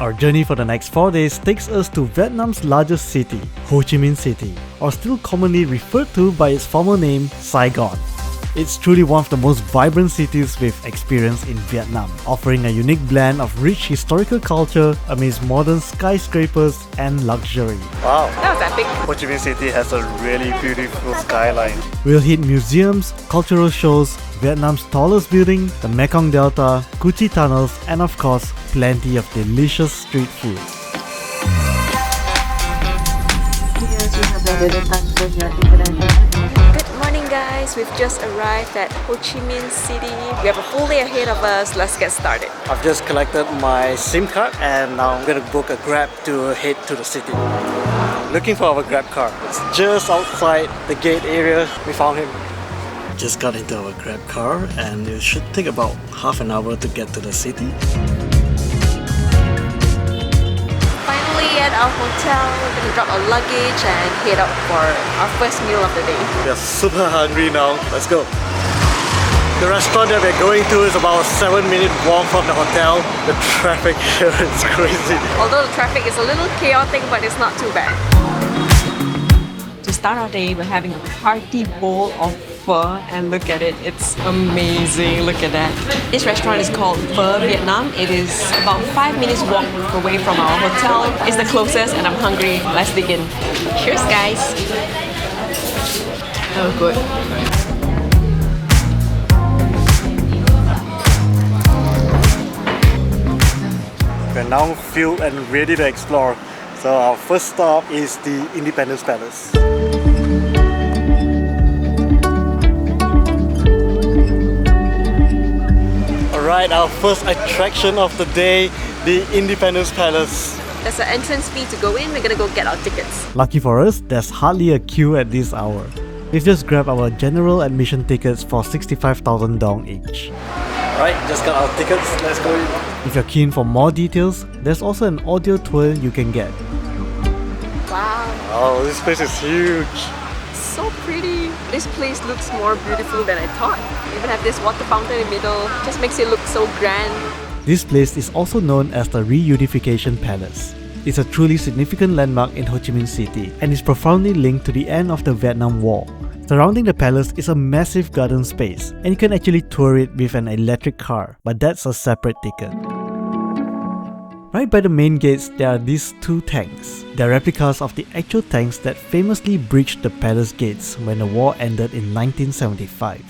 Our journey for the next 4 days takes us to Vietnam's largest city, Ho Chi Minh City, or still commonly referred to by its former name, Saigon. It's truly one of the most vibrant cities we've experienced in Vietnam, offering a unique blend of rich historical culture amidst modern skyscrapers and luxury. Wow, That was epic. Ho Chi Minh City has a really beautiful skyline. We'll hit museums, cultural shows, Vietnam's tallest building, the Mekong Delta, Gucci tunnels, and of course, plenty of delicious street food. Good morning, guys. We've just arrived at Ho Chi Minh City. We have a full day ahead of us. Let's get started. I've just collected my SIM card and now I'm gonna book a Grab to head to the city. Looking for our Grab car. It's just outside the gate area. We found him. Just got into our Grab car and it should take about half an hour to get to the city. Finally at our hotel, we're gonna drop our luggage and head out for our first meal of the day. We are super hungry now. Let's go. The restaurant that we're going to is about a 7-minute walk from the hotel. The traffic here is crazy. Although the traffic is a little chaotic, but it's not too bad. To start our day, we're having a hearty bowl of pho, and look at it, it's amazing. Look at that. This restaurant is called Pho Vietnam. It is about 5 minutes walk away from our hotel. It's the closest and I'm hungry. Let's dig in. Cheers, guys. Oh, good. We're now fueled and ready to explore. So our first stop is the Independence Palace. Alright, our first attraction of the day, the Independence Palace. There's an entrance fee to go in. We're gonna go get our tickets. Lucky for us, there's hardly a queue at this hour. We've just grabbed our general admission tickets for 65,000 dong each. Alright, just got our tickets, let's go in. If you're keen for more details, there's also an audio tour you can get. Wow, Oh, this place is huge. so pretty. This place looks more beautiful than I thought. We even have this water fountain in the middle. Just makes it look so grand. This place is also known as the Reunification Palace. It's a truly significant landmark in Ho Chi Minh City and is profoundly linked to the end of the Vietnam War. Surrounding the palace is a massive garden space, and you can actually tour it with an electric car, but that's a separate ticket. Right by the main gates, there are these two tanks. They're replicas of the actual tanks that famously breached the palace gates when the war ended in 1975.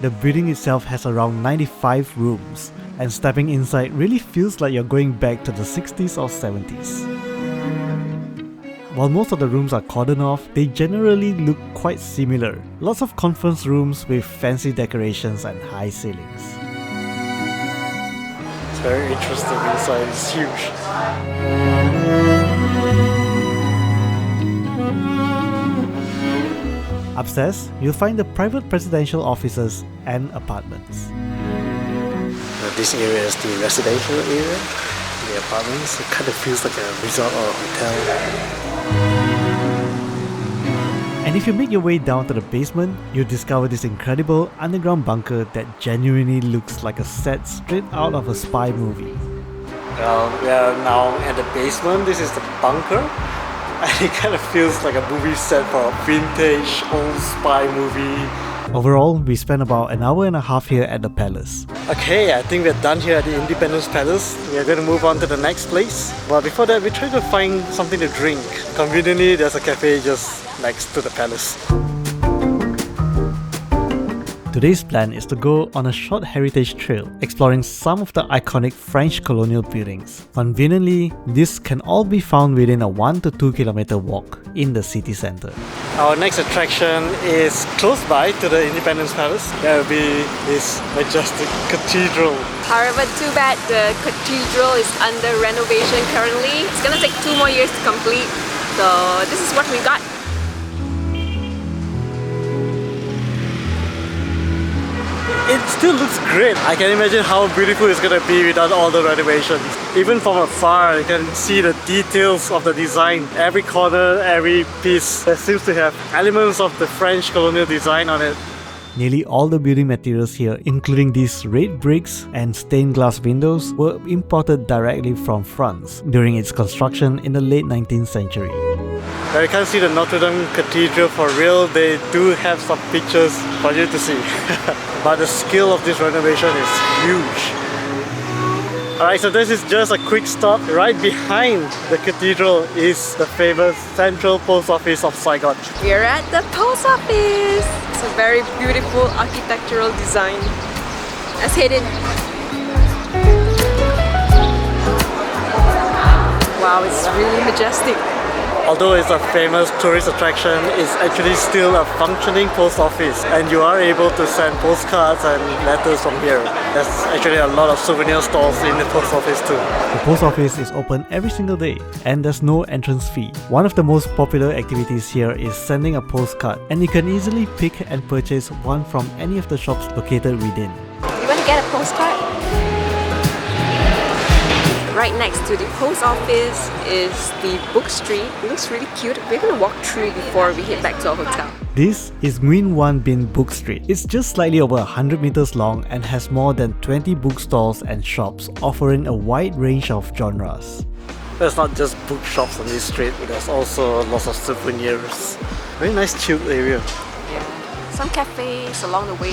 The building itself has around 95 rooms, and stepping inside really feels like you're going back to the 60s or 70s. While most of the rooms are cordoned off, they generally look quite similar. Lots of conference rooms with fancy decorations and high ceilings. It's very interesting inside, it's huge. Upstairs, you'll find the private presidential offices and apartments. This area is the residential area, the apartments. It kind of feels like a resort or a hotel. And if you make your way down to the basement, you'll discover this incredible underground bunker that genuinely looks like a set straight out of a spy movie. Well, we are now at the basement. This is the bunker. And it kind of feels like a movie set for a vintage old spy movie. Overall, we spent about an hour and a half here at the palace. Okay, I think we're done here at the Independence Palace. We're going to move on to the next place. But before that, we try to find something to drink. Conveniently, there's a cafe just next to the palace. Today's plan is to go on a short heritage trail, exploring some of the iconic French colonial buildings. Conveniently, this can all be found within a 1 to 2 kilometer walk in the city center. Our next attraction is close by to the Independence Palace. There will be this majestic cathedral. However, too bad the cathedral is under renovation currently. It's gonna take 2 more years to complete. So this is what we got. It still looks great. I can imagine how beautiful it's gonna be without all the renovations. Even from afar, you can see the details of the design. Every corner, every piece, there seems to have elements of the French colonial design on it. Nearly all the building materials here, including these red bricks and stained glass windows, were imported directly from France during its construction in the late 19th century. Now you can't see the Notre Dame Cathedral for real, they do have some pictures for you to see. But the scale of this renovation is huge. Alright, so this is just a quick stop. Right behind the cathedral is the famous Central Post Office of Saigon. We're at the post office. It's a very beautiful architectural design. Let's head in. Wow, it's really majestic. Although it's a famous tourist attraction, it's actually still a functioning post office, and you are able to send postcards and letters from here. There's actually a lot of souvenir stalls in the post office too. The post office is open every single day, and there's no entrance fee. One of the most popular activities here is sending a postcard, and you can easily pick and purchase one from any of the shops located within. You want to get a postcard? Right next to the post office is the book street. It looks really cute. We're gonna walk through it before we head back to our hotel. This is Nguyen Bin Book Street. It's just slightly over 100 meters long and has more than 20 bookstores and shops offering a wide range of genres. There's not just bookshops on this street, there's also lots of souvenirs. Very nice chilled area. Yeah. Some cafes along the way.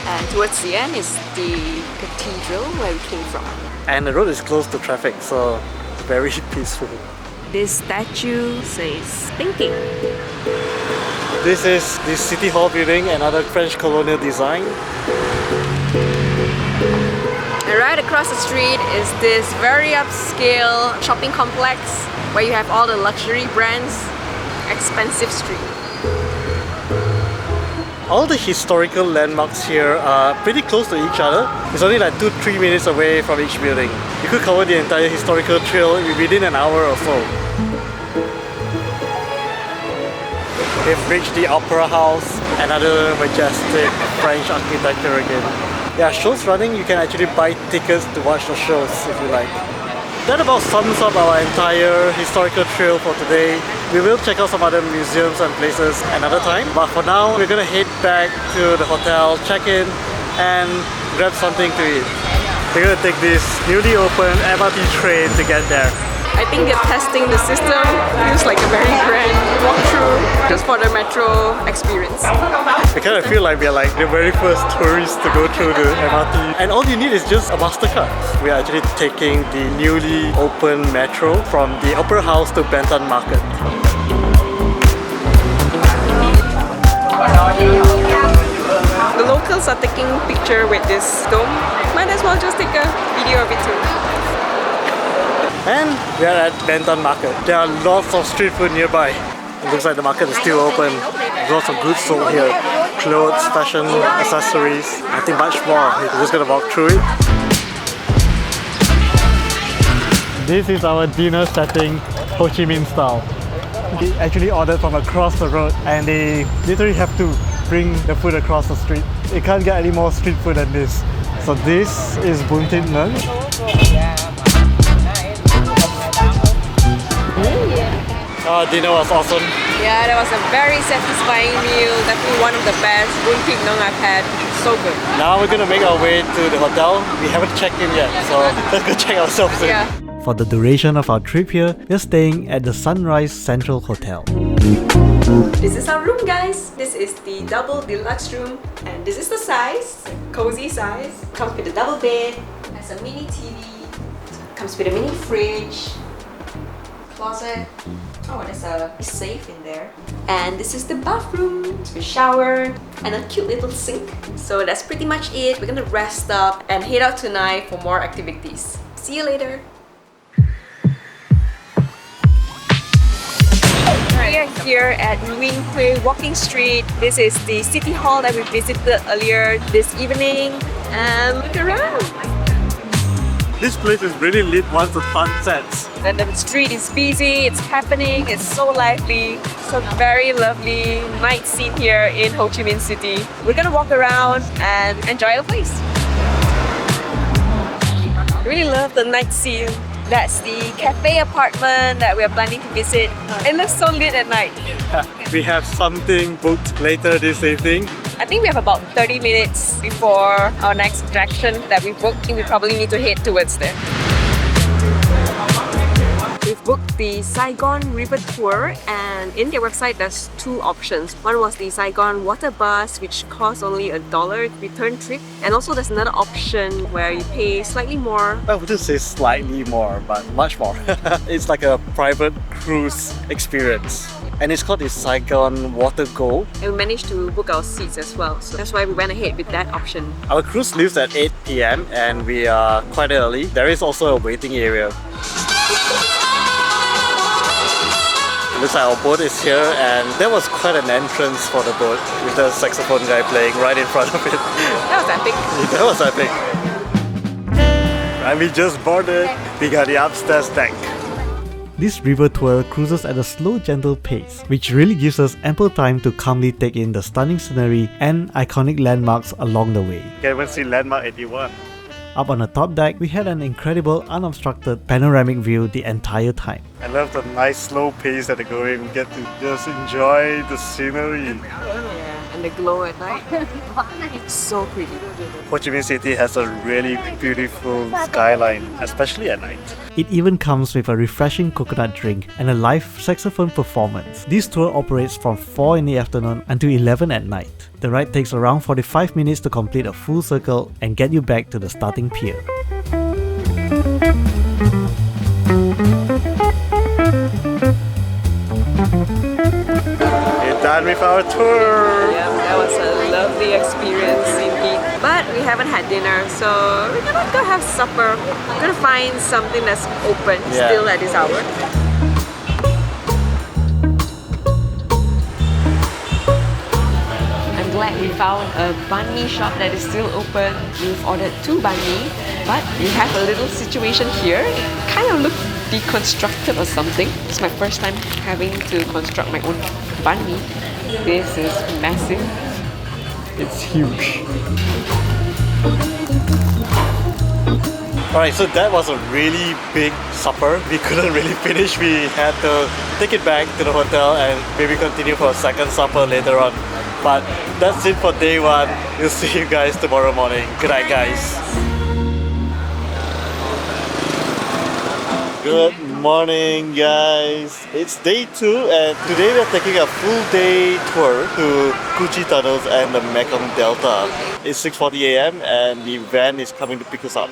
And towards the end is the cathedral where we came from. And the road is close to traffic, so very peaceful. This statue says thinking. This is the City Hall building, another French colonial design. And right across the street is this very upscale shopping complex where you have all the luxury brands. Expensive street. All the historical landmarks here are pretty close to each other. It's only like 2-3 minutes away from each building. You could cover the entire historical trail within an hour or so. We've reached the Opera House, another majestic French architecture again. Yeah, shows running, you can actually buy tickets to watch the shows if you like. That about sums up our entire historical trail for today. We will check out some other museums and places another time, but for now we're gonna head back to the hotel, check in and grab something to eat. We're gonna take this newly opened MRT train to get there. I think they're testing the system. Feels like a very grand walkthrough just for the metro experience. I kind of feel like we're like the very first tourists to go through the MRT. And all you need is just a MasterCard. We're actually taking the newly opened metro from the Opera House to Thanh Market. The locals are taking a picture with this dome. Might as well just take a video of it too. And we are at Thanh Market. There are lots of street food nearby. It looks like the market is still open. Lots of goods sold here. Clothes, fashion, accessories, nothing much more. We're just gonna walk through it. This is our dinner setting, Ho Chi Minh style. We actually ordered from across the road and they literally have to bring the food across the street. You can't get any more street food than this. So this is Bun Thit Ngan. Dinner was awesome. Yeah, that was a very satisfying meal. Definitely one of the best Bun Thit Ngan I've had. So good. Now we're gonna make our way to the hotel. We haven't checked in yet, so let's go check ourselves in. Yeah. For the duration of our trip here, we're staying at the Sunrise Central Hotel. This is our room, guys. This is the double deluxe room, and this is the size, cozy size. Comes with a double bed, has a mini TV, comes with a mini fridge, closet. Oh, there's a safe in there. And this is the bathroom, a shower, and a cute little sink. So that's pretty much it. We're gonna rest up and head out tonight for more activities. See you later. We are here at Nguyen Walking Street. This is the city hall that we visited earlier this evening. And look around. This place is really lit once the sun sets. And the street is busy, it's happening, it's so lively. It's a very lovely night scene here in Ho Chi Minh City. We're gonna walk around and enjoy the place. I really love the night scene. That's the cafe apartment that we are planning to visit. It looks so lit at night. We have something booked later this evening. I think we have about 30 minutes before our next attraction that we booked. I think we probably need to head towards there. We've booked the Saigon River Tour, and in their website there's two options. One was the Saigon Water Bus, which costs only $1 return trip, and also there's another option where you pay slightly more. I wouldn't say slightly more, but much more. It's like a private cruise experience. And it's called the Saigon Water Go. And we managed to book our seats as well, so that's why we went ahead with that option. Our cruise leaves at 8 p.m. and we are quite early. There is also a waiting area. It looks like our boat is here, and there was quite an entrance for the boat with the saxophone guy playing right in front of it. That was epic. That was epic. And we just boarded. We got the upstairs deck. This river tour cruises at a slow, gentle pace, which really gives us ample time to calmly take in the stunning scenery and iconic landmarks along the way. You can even see landmark 81. Up on the top deck, we had an incredible unobstructed panoramic view the entire time. I love the nice slow pace that they're going. We get to just enjoy the scenery. Yeah, and the glow at night. It's so pretty. Ho Chi Minh City has a really beautiful skyline, especially at night. It even comes with a refreshing coconut drink and a live saxophone performance. This tour operates from 4 in the afternoon until 11 at night. The ride takes around 45 minutes to complete a full circle and get you back to the starting pier. We're done with our tour! Yeah, that was a lovely experience indeed. But we haven't had dinner, so we're gonna go have supper. We're gonna find something that's open still at this hour. I'm glad we found a banh mi shop that is still open. We've ordered 2 banh mi, but we have a little situation here. It kind of looks deconstructed or something. It's my first time having to construct my own banh mi. This is massive. It's huge. Alright, so that was a really big supper. We couldn't really finish. We had to take it back to the hotel and maybe continue for a second supper later on. But that's it for day 1. We'll see you guys tomorrow morning. Good night, guys. Good morning, guys. It's day 2 and today we're taking a full day tour to Cu Chi Tunnels and the Mekong Delta. It's 6:40 a.m. and the van is coming to pick us up.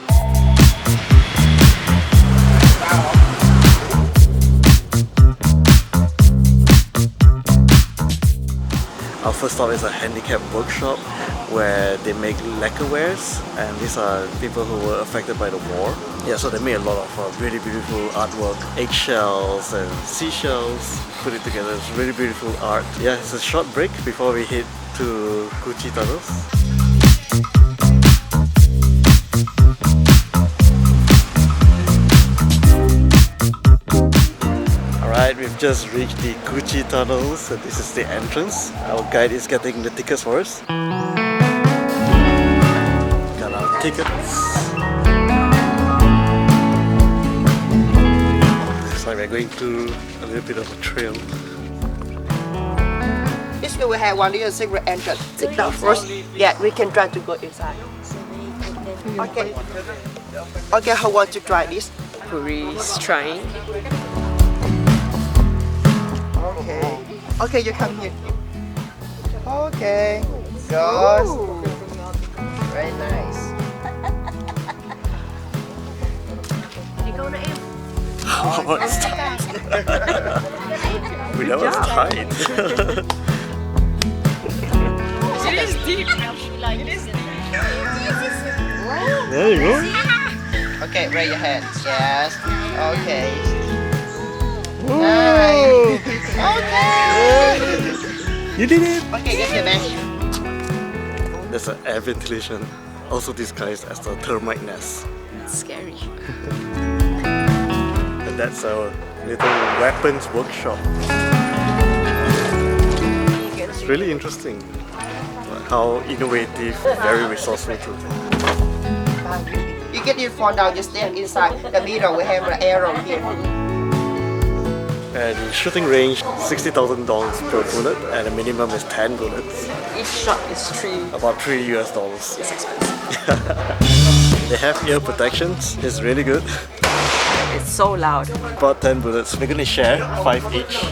Our first stop is a handicap workshop where they make lacquerwares, and these are people who were affected by the war. Yeah, so they made a lot of really beautiful artwork, eggshells and seashells, put it together. It's really beautiful art. Yeah, it's a short break before we head to Cu Chi Tunnels. Alright, we've just reached the Cu Chi Tunnels, and this is the entrance. Our guide is getting the tickets for us. Got our tickets. Looks like we're going through a little bit of a trail. This way we have one little secret entrance. Sit down first. Yeah, we can try to go inside. Okay. Okay, how want to try this? Puri is trying. Okay. Okay, you come here. Okay. Good. Very nice. Oh, it's tight. That was tight. It is deep. It is deep. There you go. Okay, raise your hand. Yes. Okay. Whoa. Nice. Okay. You did it! Okay, get your back. There's an air ventilation, also disguised as a termite nest. It's scary. And that's our little weapons workshop. It's really interesting. How innovative, very resourceful too. You get it fall down, you stand inside. The middle we have an arrow here. And the shooting range, $60,000 per bullet, and the minimum is 10 bullets. Each shot is About $3 US. It's expensive. They have ear protections, it's really good. It's so loud. About 10 bullets. We're gonna share 5 each.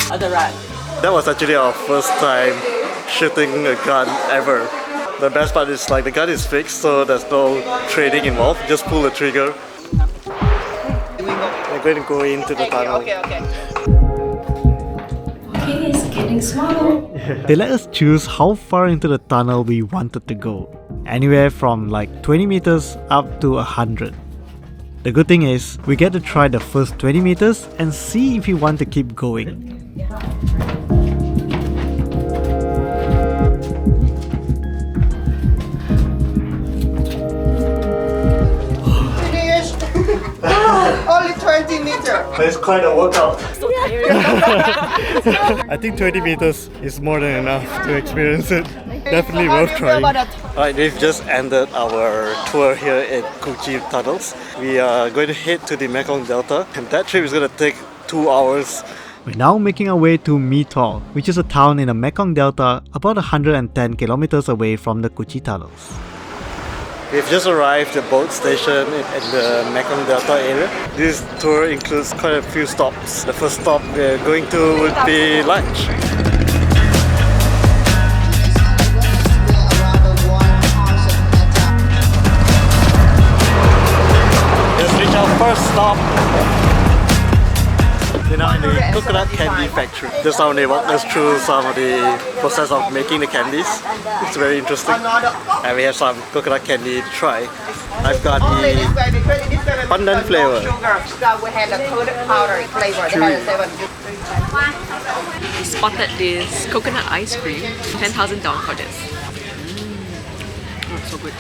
Other ride. That was actually our first time shooting a gun ever. The best part is like the gun is fixed, so there's no trading involved. Just pull the trigger. We're going to go into the tunnel. Okay, it's getting smaller. They let us choose how far into the tunnel we wanted to go. Anywhere from like 20 meters up to 100. The good thing is, we get to try the first 20 meters and see if we want to keep going. Finished! Only 20 meters. It's quite a workout. I think 20 meters is more than enough to experience it. Definitely worth trying. Alright, we've just ended our tour here at Kuchi Tunnels. We are going to head to the Mekong Delta, and that trip is going to take 2 hours. We're now making our way to Nuong, which is a town in the Mekong Delta about 110 kilometers away from the Kuchi Tunnels. We've just arrived at the boat station in the Mekong Delta area. This tour includes quite a few stops. The first stop we're going to would be lunch. First stop. We're now in the coconut candy factory. Just now they walked us through some of the process of making the candies. It's very interesting. And we have some coconut candy to try. I've got the pandan flavor. We have the coated powder flavor. We spotted this coconut ice cream, 10,000 dong for this. Oh, so good.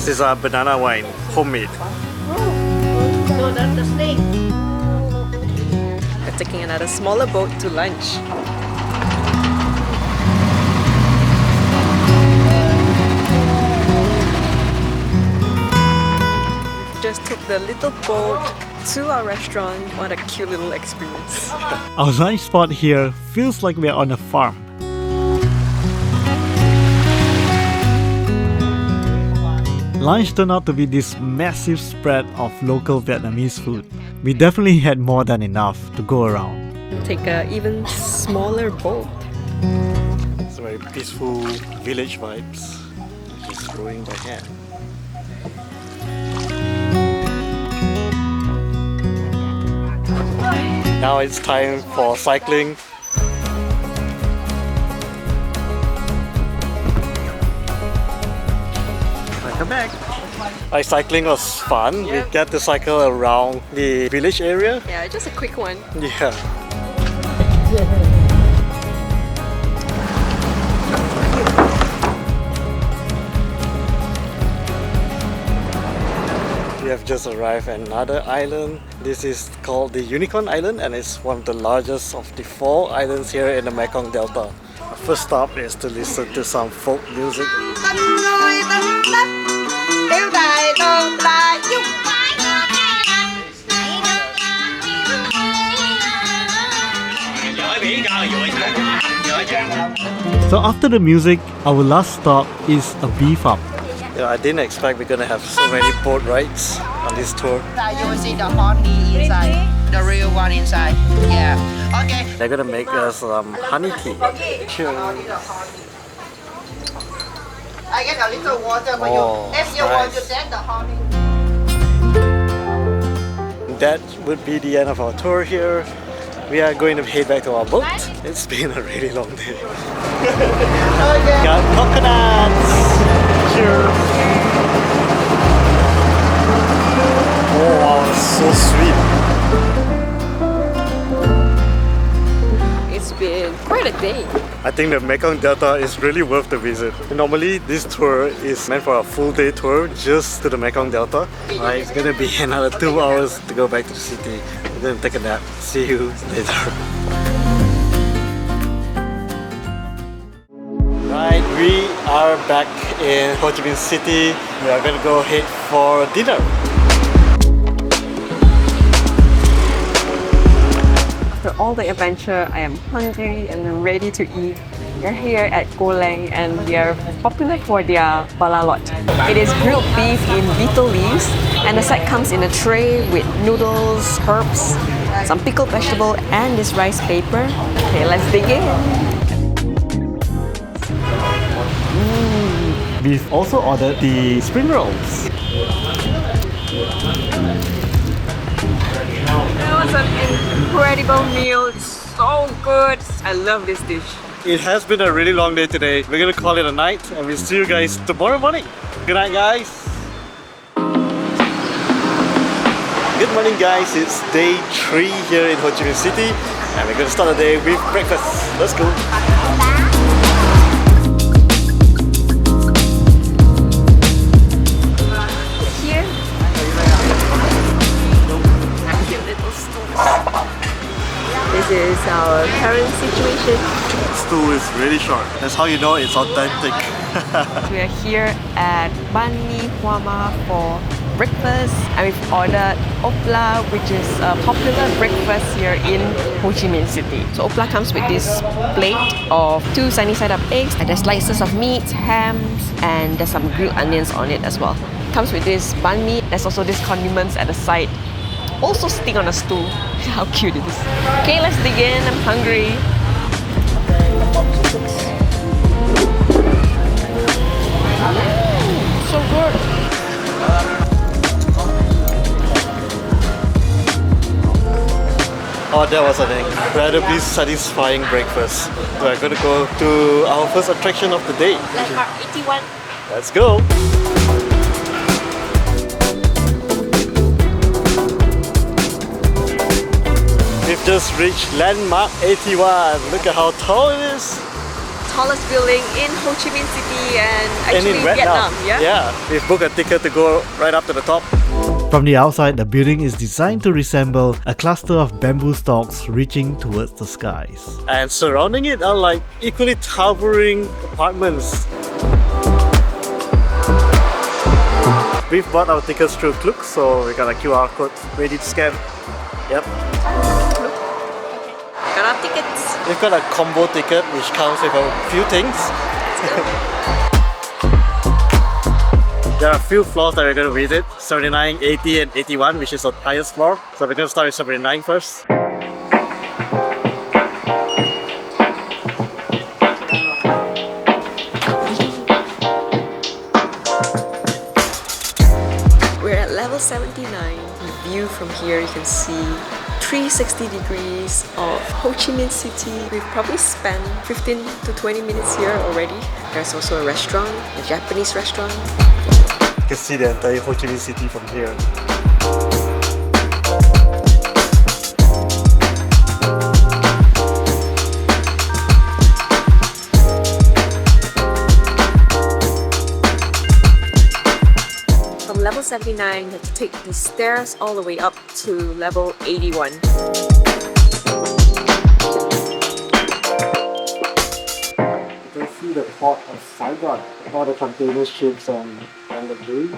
This is a banana wine, homemade. No, that's the snake. We're taking another smaller boat to lunch. Just took the little boat to our restaurant. What a cute little experience. Our lunch spot here feels like we're on a farm. Lunch turned out to be this massive spread of local Vietnamese food. We definitely had more than enough to go around. Take an even smaller boat. It's very peaceful village vibes. Just rowing by hand. Now it's time for cycling. Welcome back. Cycling was fun. Yep. We get to cycle around the village area. Yeah, just a quick one. Yeah. We have just arrived at another island. This is called the Unicorn Island, and it's one of the largest of the 4 islands here in the Mekong Delta. Our first stop is to listen to some folk music. So after the music, our last stop is a bee farm. Yeah, I didn't expect we're gonna have so many boat rides on this tour. You will see the honey inside, the real one inside. Yeah. Okay. They're gonna make us some honey tea. Cheers. I get a little water for Oh, you. If you want to nice. take the honey. That would be the end of our tour here. We are going to head back to our boat. It's been a really long day. Okay. Got coconuts! Cheers! Oh wow, it's so sweet. It's been quite a day. I think the Mekong Delta is really worth the visit. Normally this tour is meant for a full day tour just to the Mekong Delta. It's gonna be another 2 hours to go back to the city. We're gonna take a nap. See you later. Right, we are back in Ho Chi Minh City. We are gonna go head for dinner. After all the adventure, I am hungry and I'm ready to eat. We're here at Go Lieng and we are popular for their balalot. It is grilled beef in betel leaves and the side comes in a tray with noodles, herbs, some pickled vegetable and this rice paper. Okay, let's dig in. We've also ordered the spring rolls. That was an incredible meal. It's so good. I love this dish. It has been a really long day today. We're gonna call it a night and we'll see you guys tomorrow morning. Good night, guys. Good morning, guys. It's day 3 here in Ho Chi Minh City and we're gonna start the day with breakfast. Let's go. Here, this is our current situation. The stool is really short. That's how you know it's authentic. We are here at Banh Mi Hoa Ma for breakfast and we've ordered opla, which is a popular breakfast here in Ho Chi Minh City. So opla comes with this plate of 2 sunny side up eggs and there's slices of meat, hams and there's some grilled onions on it as well. Comes with this banh mi. There's also these condiments at the side. Also sitting on a stool. How cute it is. Okay, let's dig in. I'm hungry. So good. Oh, that was an incredibly satisfying breakfast. We're gonna go to our first attraction of the day. Landmark 81. Let's go! We've just reached Landmark 81. Look at how tall it is. Tallest building in Ho Chi Minh City and actually in Vietnam. Yeah? We've booked a ticket to go right up to the top. From the outside, the building is designed to resemble a cluster of bamboo stalks reaching towards the skies. And surrounding it are like equally towering apartments. We've bought our tickets through Klook, so we got a QR code ready to scan. Yep. Got our tickets. We've got a combo ticket which comes with a few things. There are a few floors that we're going to visit, 79, 80 and 81, which is the highest floor. So we're going to start with 79 first. We're at level 79. The view from here you can see 360 degrees of Ho Chi Minh City. We've probably spent 15 to 20 minutes here already. There's also a restaurant, a Japanese restaurant. You can see the entire Ho Chi Minh City from here. From level 79, you have to take the stairs all the way up to level 81. You can see the port of Saigon, all the container ships on the bridge.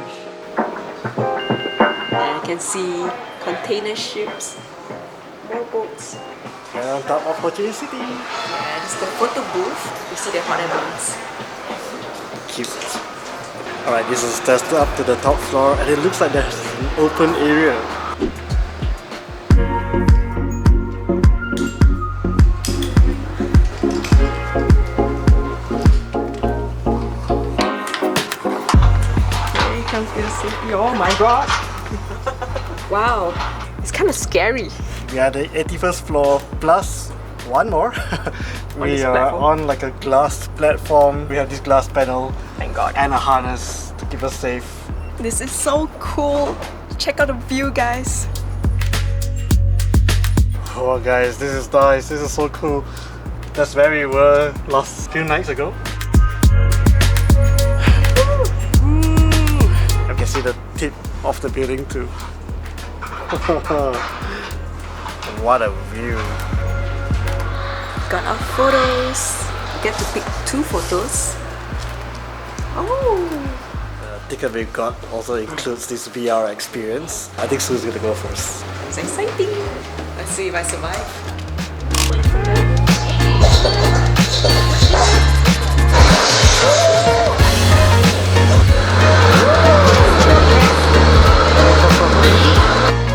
And you can see container ships, more boats. And on top of Ho Chi Minh City. And it's the photo booth. You see the hot air balloons. Cute. Alright, this is just up to the top floor and it looks like there's an open area. Here comes the city. Oh my god! Wow, it's kind of scary. We are the 81st floor plus one more. We are platform? on like a glass platform. We have this glass panel. Thank god. And a harness to keep us safe. This is so cool. Check out the view, guys. Oh guys, this is nice. This is so cool. That's where we were last few nights ago. I can see the tip of the building too. What a view. Got our photos. Get to pick 2 photos. Oh! The ticket we got also includes this VR experience. I think Sue's gonna go first. It's exciting. Let's see if I survive.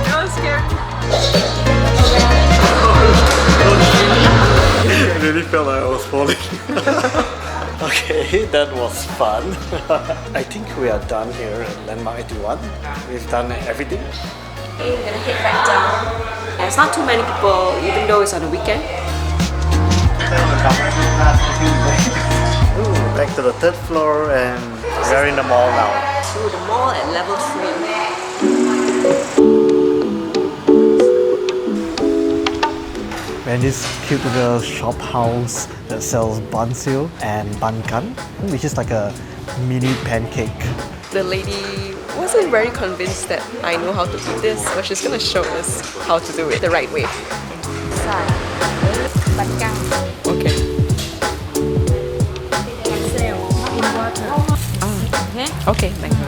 That was scary. I really felt like I was falling. Okay, that was fun. I think we are done here at Landmark 81. We've done everything. Okay, we're gonna head back down. There's not too many people, even though it's on a weekend. Ooh, back to the 3rd floor and we're in the mall now. To the mall at level 3. And this cute little shop house that sells banh siu and banh kan, which is like a mini pancake. The lady wasn't very convinced that I know how to eat this, but she's gonna show us how to do it the right way. Okay. Okay, thank you.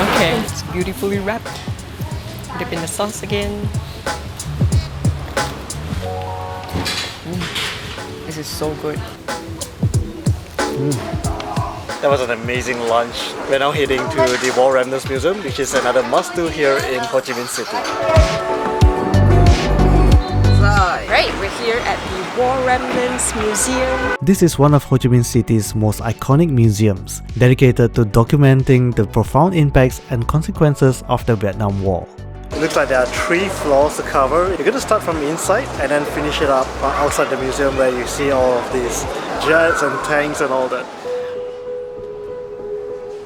Okay, it's beautifully wrapped. Dip in the sauce again. This is so good. That was an amazing lunch. We're now heading to the Remnants Museum, which is another must-do here in Ho Chi Minh City. Right, we're here at the Remnants Museum. This is one of Ho Chi Minh City's most iconic museums, dedicated to documenting the profound impacts and consequences of the Vietnam War. It looks like there are 3 floors to cover. You're going to start from inside and then finish it up outside the museum where you see all of these jets and tanks and all that.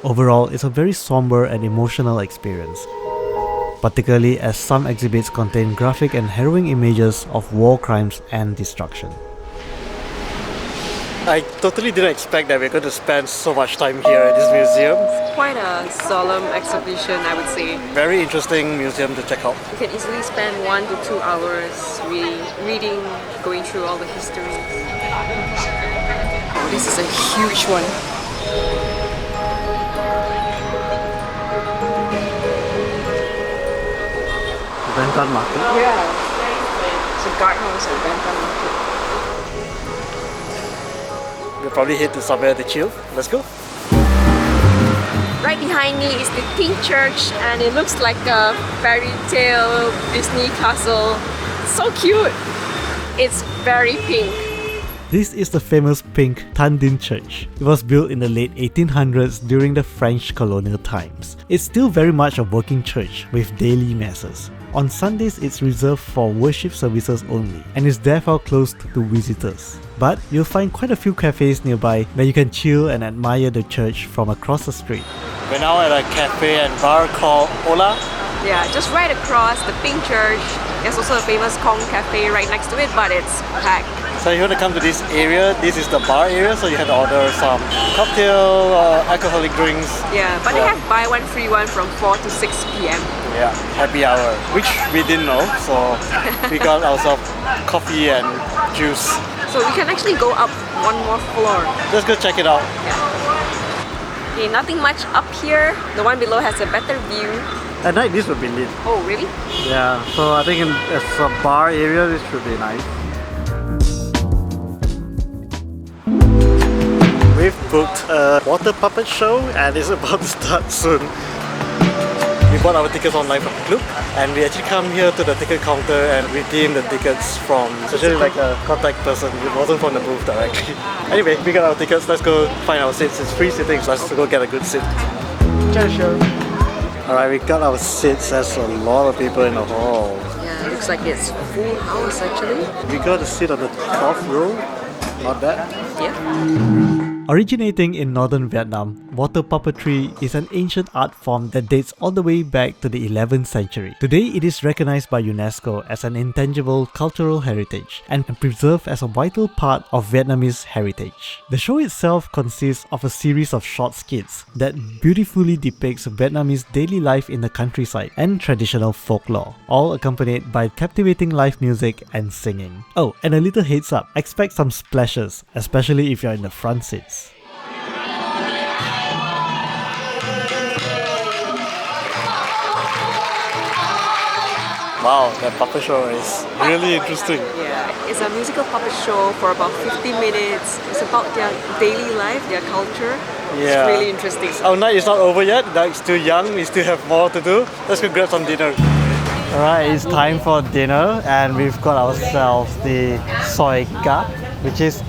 Overall, it's a very somber and emotional experience, particularly as some exhibits contain graphic and harrowing images of war crimes and destruction. I totally didn't expect that we're going to spend so much time here at this museum. Quite a solemn exhibition, I would say. Very interesting museum to check out. You can easily spend 1 to 2 hours reading, going through all the history. Oh, this is a huge one. Rental market. Yeah. It's a guardhouse at Bangkok Market. We'll probably head to somewhere to chill. Let's go. Right behind me is the Pink Church, and it looks like a fairy tale Disney castle. So cute! It's very pink. This is the famous pink Tan Dinh Church. It was built in the late 1800s during the French colonial times. It's still very much a working church with daily masses. On Sundays, it's reserved for worship services only and is therefore closed to visitors. But you'll find quite a few cafes nearby where you can chill and admire the church from across the street. We're now at a cafe and bar called Ola. Yeah, just right across the Pink Church. There's also a famous Kong cafe right next to it, but it's packed. So if you want to come to this area, this is the bar area, so you have to order some cocktail, alcoholic drinks. Yeah, but they have buy one, free one from 4 to 6 p.m. Yeah, happy hour, which we didn't know, so we got ourselves coffee and juice. So we can actually go up 1 more floor. Let's go check it out. Okay, nothing much up here. The one below has a better view. At night, this would be lit. Oh, really? Yeah, so I think as a bar area, this should be nice. We've booked a water puppet show and it's about to start soon. We bought our tickets online from Club and we actually come here to the ticket counter and redeem the tickets from essentially like a contact person. It wasn't from the booth directly. Anyway, we got our tickets. Let's go find our seats. It's free sitting, so let's go get a good seat. Alright, we got our seats. There's a lot of people in the hall. Yeah, looks like it's full house actually. We got a seat on the 12th row. Not bad. Yeah. Originating in northern Vietnam, water puppetry is an ancient art form that dates all the way back to the 11th century. Today, it is recognized by UNESCO as an intangible cultural heritage and preserved as a vital part of Vietnamese heritage. The show itself consists of a series of short skits that beautifully depicts Vietnamese daily life in the countryside and traditional folklore, all accompanied by captivating live music and singing. Oh, and a little heads up, expect some splashes, especially if you're in the front seats. Wow, that puppet show is really interesting. Yeah, it's a musical puppet show for about 15 minutes. It's about their daily life, their culture. Yeah. It's really interesting. Our night is not over yet. It's still young. We still have more to do. Let's go grab some dinner. Alright, it's time for dinner and we've got ourselves the Xoi Ga, which is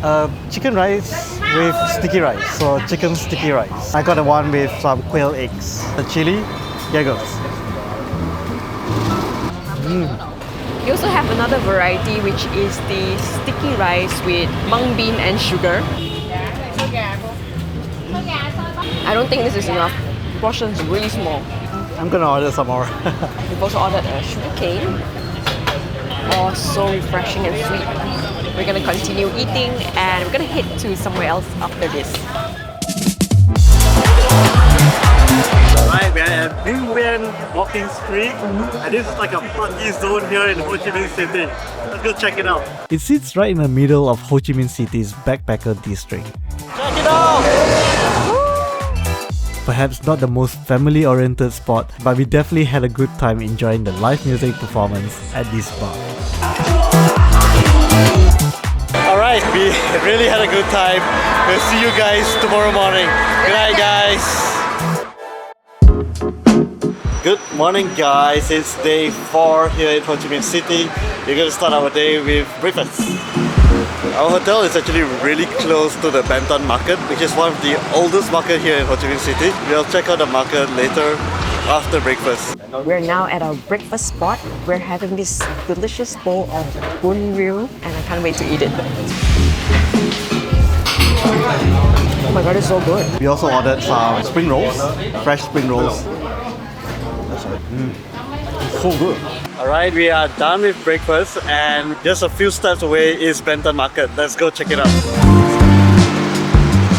chicken rice with sticky rice. So chicken sticky rice. I got the one with some quail eggs. The chili, here goes. You also have another variety, which is the sticky rice with mung bean and sugar. I don't think this is enough. The portion is really small. I'm gonna order some more. We've also ordered a sugar cane. Oh, so refreshing and sweet. We're gonna continue eating and we're gonna head to somewhere else after this. Alright, we're at Nguyen walking street and this is like a party zone here in Ho Chi Minh City. Let's go check it out. It sits right in the middle of Ho Chi Minh City's backpacker district. Check it out! Perhaps not the most family-oriented spot, but we definitely had a good time enjoying the live music performance at this bar. Alright, we really had a good time. We'll see you guys tomorrow morning. Good night, guys! Good morning, guys. It's day 4 here in Ho Chi Minh City. We're going to start our day with breakfast. Our hotel is actually really close to the Ben Thanh Market, which is one of the oldest market here in Ho Chi Minh City. We'll check out the market later after breakfast. We're now at our breakfast spot. We're having this delicious bowl of Rieu and I can't wait to eat it. Oh my god, it's so good. We also ordered some spring rolls, fresh spring rolls. So good. Alright, we are done with breakfast and just a few steps away is Ben Thanh Market. Let's go check it out.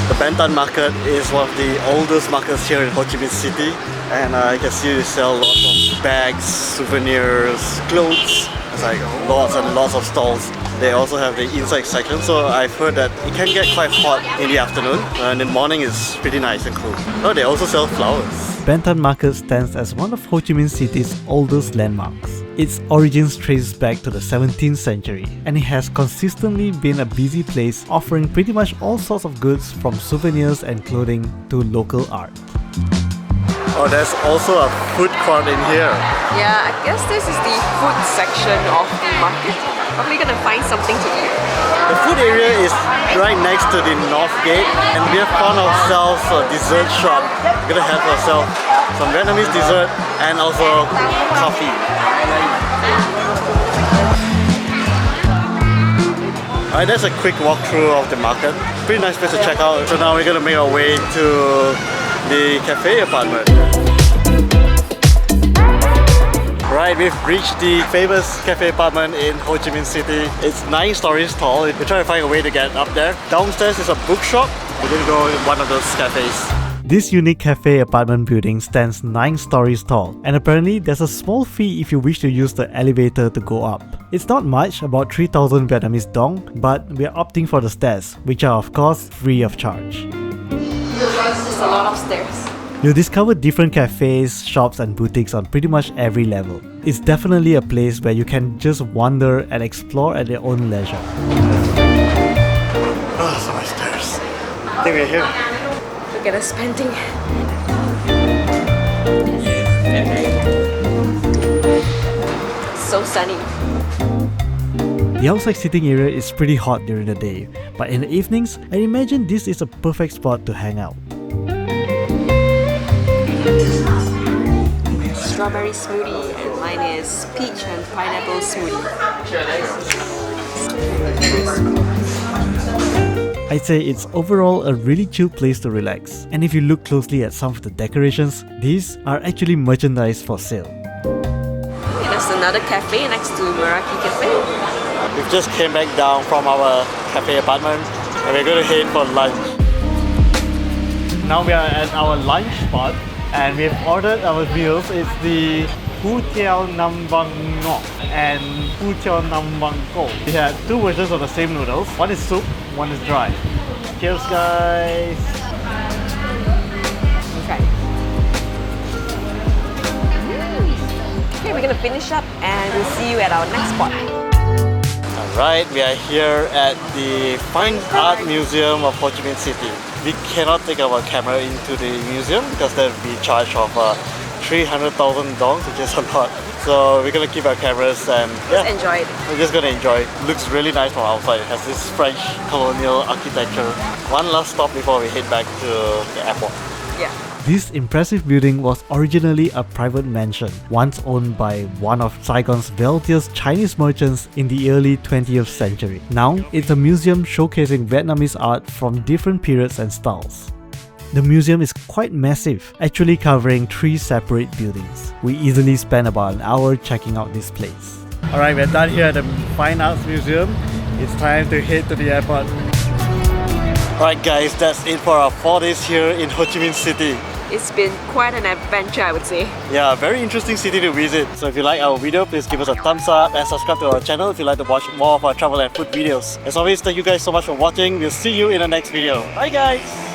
The Ben Thanh Market is one of the oldest markets here in Ho Chi Minh City, and you can see they sell lots of bags, souvenirs, clothes. It's like lots and lots of stalls. They also have the inside section, so I've heard that it can get quite hot in the afternoon and in the morning it's pretty nice and cool. Oh, they also sell flowers. Ben Thanh Market stands as one of Ho Chi Minh City's oldest landmarks. Its origins trace back to the 17th century, and it has consistently been a busy place offering pretty much all sorts of goods from souvenirs and clothing to local art. Oh, there's also a food court in here. Yeah, I guess this is the food section of the market. Probably gonna find something to eat. The food area is right next to the North Gate, and we have found ourselves a dessert shop. We're gonna have ourselves some Vietnamese dessert and also coffee. Alright, that's a quick walkthrough of the market. Pretty nice place to check out. So now we're gonna make our way to the cafe apartment. Right, we've reached the famous cafe apartment in Ho Chi Minh City. It's 9 stories tall. We're trying to find a way to get up there. Downstairs is a bookshop. We're gonna go in one of those cafes. This unique cafe apartment building stands 9 stories tall, and apparently there's a small fee if you wish to use the elevator to go up. It's not much, about 3,000 Vietnamese dong, but we are opting for the stairs, which are of course free of charge. There's a lot of stairs. You'll discover different cafes, shops and boutiques on pretty much every level. It's definitely a place where you can just wander and explore at your own leisure. Oh, so much stairs. I think we're here. Look at us painting. So sunny. The outside sitting area is pretty hot during the day, but in the evenings, I imagine this is a perfect spot to hang out. Strawberry smoothie and mine is peach and pineapple smoothie. I'd say it's overall a really chill place to relax. And if you look closely at some of the decorations, these are actually merchandise for sale. There's another cafe next to Meraki Cafe. We've just came back down from our cafe apartment and we're going to head for lunch. Now we are at our lunch spot and we've ordered our meals. It's the Tieu Number One and Tieu Number One. We had two versions of the same noodles. One is soup, one is dry. Cheers guys! Okay. Okay, we're gonna finish up and we'll see you at our next spot. Alright, we are here at the Fine Art Museum of Ho Chi Minh City. We cannot take our camera into the museum because there will be a charge of 300,000 dong, which is a lot. So we're gonna keep our cameras and Just enjoy it. we're just gonna enjoy it. Looks really nice from outside. It has this French colonial architecture. One last stop before we head back to the airport. Yeah. This impressive building was originally a private mansion, once owned by one of Saigon's wealthiest Chinese merchants in the early 20th century. Now, it's a museum showcasing Vietnamese art from different periods and styles. The museum is quite massive, actually covering 3 separate buildings. We easily spent about an hour checking out this place. Alright, we're done here at the Fine Arts Museum. It's time to head to the airport. Alright guys, that's it for our 4 days here in Ho Chi Minh City. It's been quite an adventure, I would say. Yeah, very interesting city to visit. So if you like our video, please give us a thumbs up and subscribe to our channel if you'd like to watch more of our travel and food videos. As always, thank you guys so much for watching. We'll see you in the next video. Bye guys!